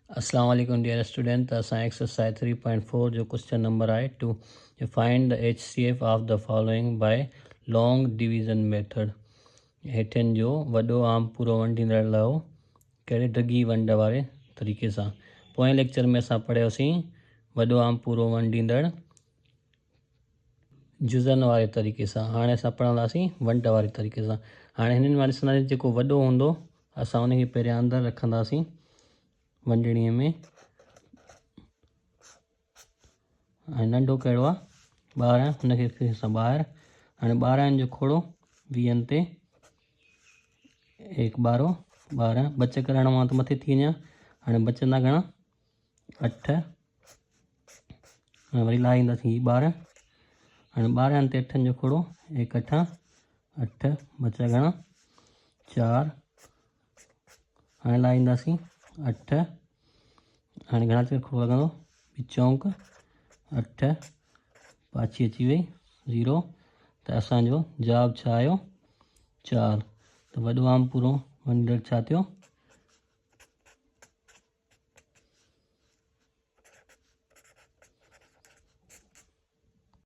अस्सलाम वालेकुम dear student. त असां एक्सरसाइज 3.4 जो क्वेश्चन नंबर आहे to find the HCF of the following by long division method. हेठिन जो वॾो आम पूरो वंडींदड़ लाओ कहिड़े डिघी वंड वारे तरीक़े सां। पोएं लेक्चर में असां पढ़ियोसीं वॾो आम पूरो वंडींदड़ जुज़न वारे तरीक़े सां। हाणे असां पढ़ंदासीं वंड वारे तरीक़े सां। हाणे हिननि में ॾिसंदासीं जेको वॾो हूंदो असां उनखे पहिरियां अंदरि रखंदासीं वंडड़ीअ में, ऐं नंढो कहिड़ो आहे 12, हुनखे असां ॿाहिरि। हाणे 12 जो खोड़ो 20 ते 1 12 12 बच करण मां त मथे थी वञा। हाणे बचंदा घणा 8, हाणे वरी लाहींदासीं 12। हाणे 12 ते 8 जो खोड़ो 1 8 8 बचा घणा 4। हाणे लाहींदासीं 8। हाणे घणा चकर खोड़ो लॻंदो चौंक 8, पाछी अची वई 0। त असांजो जवाबु छा आयो 4। त वॾो आम पूरो वंडड़ छा थियो